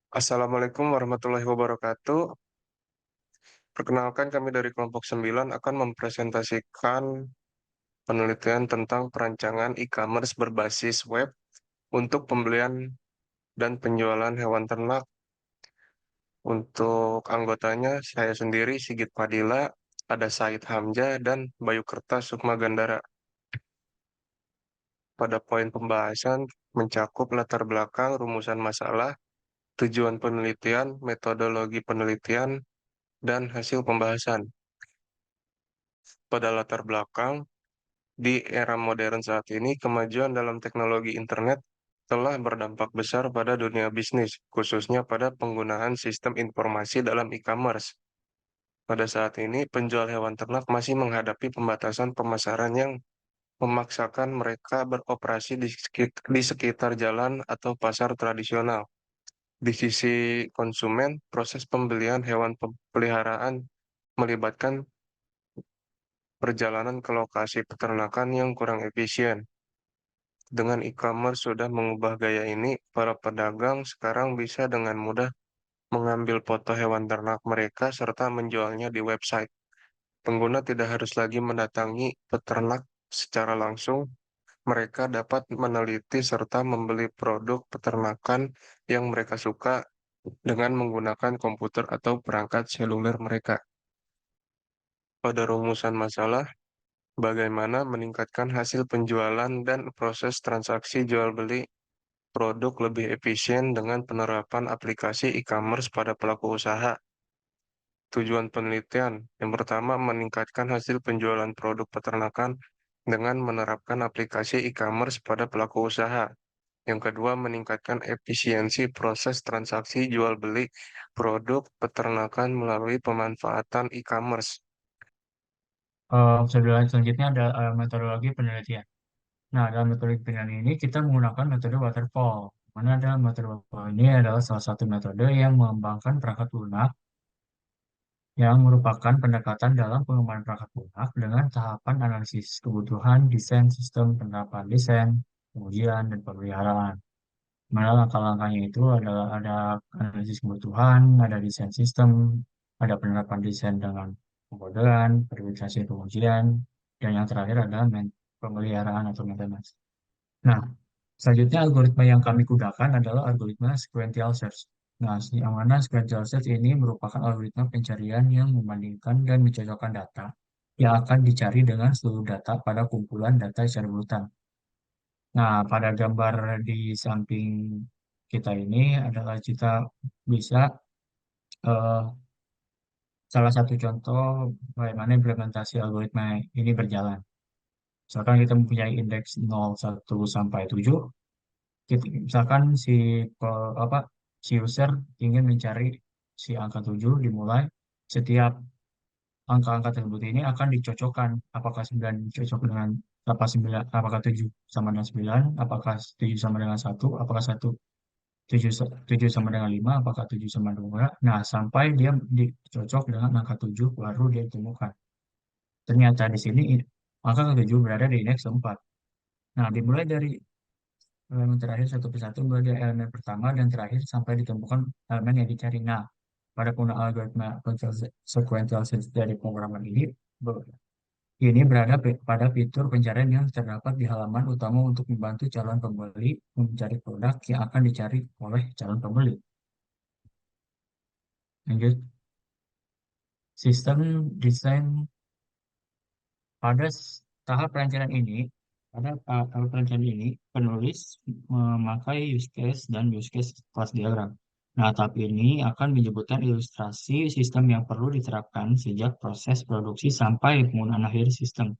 Assalamualaikum warahmatullahi wabarakatuh. Perkenalkan kami dari kelompok 9 akan mempresentasikan penelitian tentang perancangan e-commerce berbasis web untuk pembelian dan penjualan hewan ternak. Untuk anggotanya, saya sendiri Sigit Padilla, ada Said Hamzah, dan Bayu Kertas Sukma Gandara. Pada poin pembahasan mencakup latar belakang, rumusan masalah, tujuan penelitian, metodologi penelitian, dan hasil pembahasan. Pada latar belakang, di era modern saat ini, kemajuan dalam teknologi internet telah berdampak besar pada dunia bisnis, khususnya pada penggunaan sistem informasi dalam e-commerce. Pada saat ini, penjual hewan ternak masih menghadapi pembatasan pemasaran yang memaksakan mereka beroperasi di sekitar jalan atau pasar tradisional. Di sisi konsumen, proses pembelian hewan peliharaan melibatkan perjalanan ke lokasi peternakan yang kurang efisien. Dengan e-commerce sudah mengubah gaya ini, para pedagang sekarang bisa dengan mudah mengambil foto hewan ternak mereka serta menjualnya di website. Pengguna tidak harus lagi mendatangi peternak secara langsung. Mereka dapat meneliti serta membeli produk peternakan yang mereka suka dengan menggunakan komputer atau perangkat seluler mereka. Pada rumusan masalah, bagaimana meningkatkan hasil penjualan dan proses transaksi jual beli produk lebih efisien dengan penerapan aplikasi e-commerce pada pelaku usaha. Tujuan penelitian yang pertama, meningkatkan hasil penjualan produk peternakan dengan menerapkan aplikasi e-commerce pada pelaku usaha. Yang kedua, meningkatkan efisiensi proses transaksi jual beli produk peternakan melalui pemanfaatan e-commerce. Selanjutnya ada metodologi penelitian. Nah, dalam metode penelitian ini kita menggunakan metode waterfall. Mana dalam metode waterfall ini adalah salah satu metode yang mengembangkan perangkat lunak yang merupakan pendekatan dalam pengembangan perangkat lunak dengan tahapan analisis kebutuhan, desain sistem, penerapan desain, pengujian, dan pemeliharaan. Mana langkah-langkahnya itu adalah ada analisis kebutuhan, ada desain sistem, ada penerapan desain dengan pengkodean, verifikasi pengujian, dan yang terakhir adalah pemeliharaan atau maintenance. Nah, selanjutnya algoritma yang kami gunakan adalah algoritma sequential search. Nah, yang mana sequential search ini merupakan algoritma pencarian yang membandingkan dan mencocokkan data yang akan dicari dengan seluruh data pada kumpulan data secara berurutan. Nah, pada gambar di samping kita ini adalah kita bisa eh, salah satu contoh bagaimana implementasi algoritma ini berjalan. Misalkan kita mempunyai indeks 0, 1 sampai 7. Misalkan si user ingin mencari si angka 7 dimulai setiap angka-angka tersebut ini akan dicocokkan apakah 9 cocok dengan apa 9, apakah 7 sama dengan 9, apakah 7 sama dengan 1, apakah 7 sama dengan 5, apakah 7 sama dengan 2. Nah, sampai dia dicocok dengan angka 7 baru dia ditemukan. Ternyata di sini angka 7 berada di indeks 4. Nah, dimulai dari elemen terakhir satu persatu mulai dari elemen pertama dan terakhir sampai ditemukan elemen yang dicari. Nah, pada penggunaan algoritma sequential search dari pemrograman ini berada pada fitur pencarian yang terdapat di halaman utama untuk membantu calon pembeli mencari produk yang akan dicari oleh calon pembeli. Lanjut, sistem desain pada tahap perencanaan ini, tahap perencanaan ini, penulis memakai use case dan use case class diagram. Nah, tahap ini akan menyebutkan ilustrasi sistem yang perlu diterapkan sejak proses produksi sampai penggunaan akhir sistem.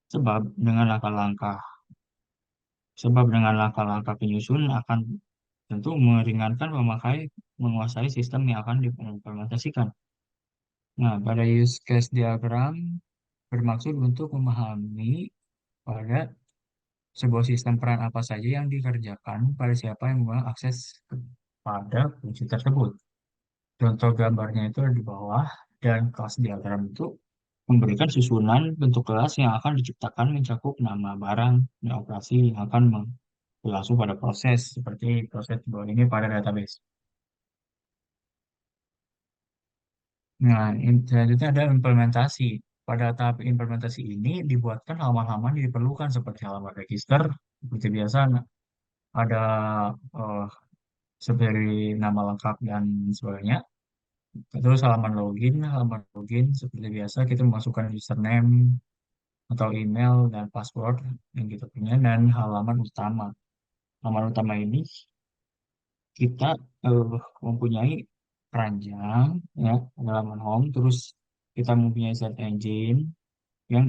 Sebab dengan langkah-langkah, sebab dengan langkah-langkah penyusun akan tentu meringankan memakai menguasai sistem yang akan diimplementasikan. Nah, pada use case diagram bermaksud untuk memahami pada sebuah sistem peran apa saja yang dikerjakan pada siapa yang memegang akses kepada fungsi tersebut. Contoh gambarnya itu ada di bawah, dan kelas diagram itu memberikan susunan bentuk kelas yang akan diciptakan mencakup nama barang dan operasi yang akan berlangsung pada proses, seperti proses di bawah ini pada database. Nah, selanjutnya ada implementasi. Pada tahap implementasi ini dibuatkan halaman-halaman yang diperlukan seperti halaman register, seperti biasa ada eh, seperti nama lengkap dan sebagainya. Terus halaman login seperti biasa kita memasukkan username atau email dan password yang kita punya dan halaman utama. Halaman utama ini kita mempunyai keranjang ya, halaman home, terus kita mempunyai search engine yang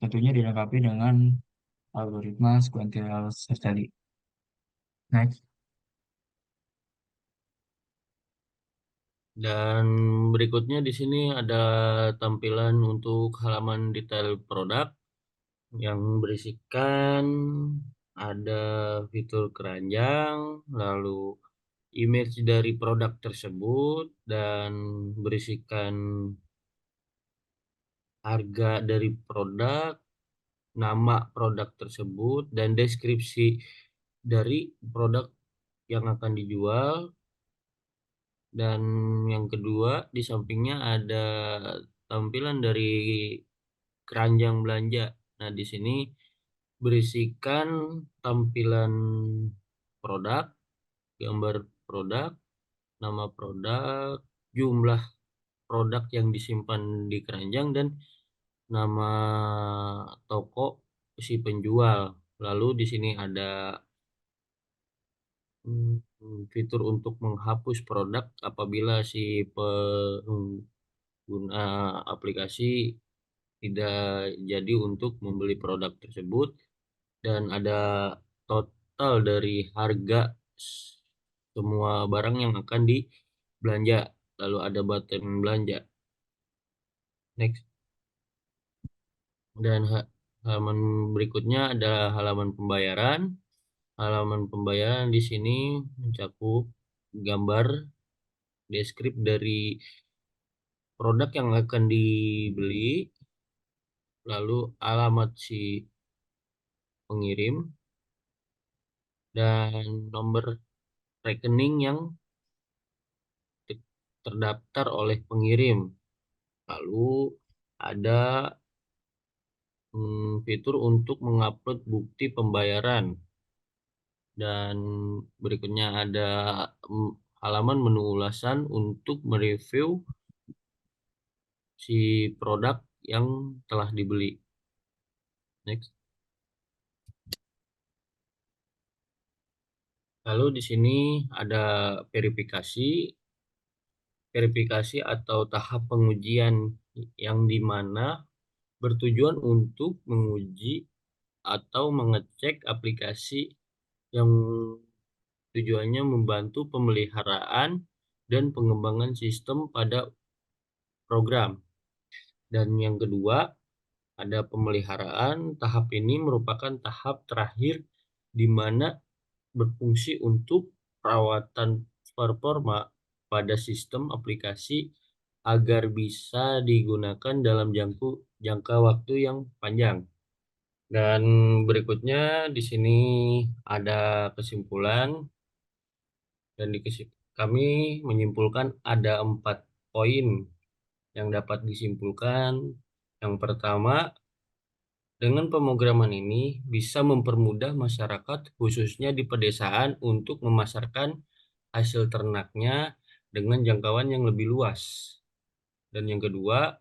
tentunya dilengkapi dengan algoritma sequential search tadi. Next. Dan berikutnya di sini ada tampilan untuk halaman detail produk yang berisikan ada fitur keranjang, lalu image dari produk tersebut, dan berisikan harga dari produk, nama produk tersebut, dan deskripsi dari produk yang akan dijual. Dan yang kedua, di sampingnya ada tampilan dari keranjang belanja. Nah, di sini berisikan tampilan produk, gambar produk, nama produk, jumlah produk yang disimpan di keranjang, dan nama toko si penjual. Lalu di sini ada fitur untuk menghapus produk apabila si pengguna aplikasi tidak jadi untuk membeli produk tersebut, dan ada total dari harga semua barang yang akan dibelanja. Lalu ada button belanja. Next. Dan halaman berikutnya ada halaman pembayaran. Halaman pembayaran di sini mencakup gambar deskrip dari produk yang akan dibeli, lalu alamat si pengirim, dan nomor rekening yang terdaftar oleh pengirim. Lalu ada fitur untuk mengupload bukti pembayaran. Dan berikutnya ada halaman menu ulasan untuk mereview si produk yang telah dibeli. Next. Lalu di sini ada verifikasi. Verifikasi atau tahap pengujian yang dimana bertujuan untuk menguji atau mengecek aplikasi yang tujuannya membantu pemeliharaan dan pengembangan sistem pada program. Dan yang kedua, ada pemeliharaan. Tahap ini merupakan tahap terakhir di mana berfungsi untuk perawatan performa pada sistem aplikasi agar bisa digunakan dalam jangka waktu yang panjang. Dan berikutnya di sini ada kesimpulan, dan kami menyimpulkan ada 4 poin yang dapat disimpulkan. Yang pertama, dengan pemrograman ini bisa mempermudah masyarakat khususnya di pedesaan untuk memasarkan hasil ternaknya dengan jangkauan yang lebih luas. Dan yang kedua,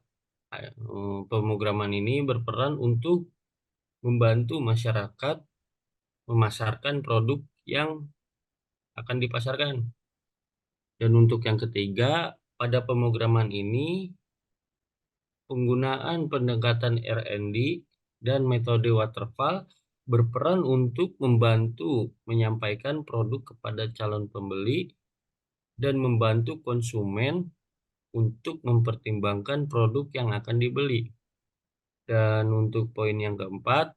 pemrograman ini berperan untuk membantu masyarakat memasarkan produk yang akan dipasarkan. Dan untuk yang ketiga, pada pemrograman ini penggunaan pendekatan R&D dan metode waterfall berperan untuk membantu menyampaikan produk kepada calon pembeli dan membantu konsumen untuk mempertimbangkan produk yang akan dibeli. Dan untuk poin yang keempat,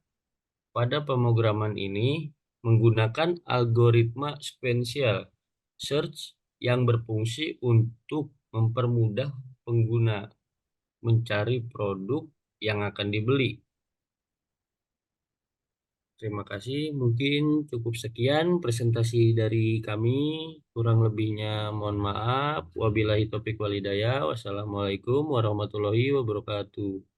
pada pemrograman ini menggunakan algoritma sequential search yang berfungsi untuk mempermudah pengguna mencari produk yang akan dibeli. Terima kasih. Mungkin cukup sekian presentasi dari kami. Kurang lebihnya mohon maaf. Wabillahi taufiq walhidayah. Wassalamualaikum warahmatullahi wabarakatuh.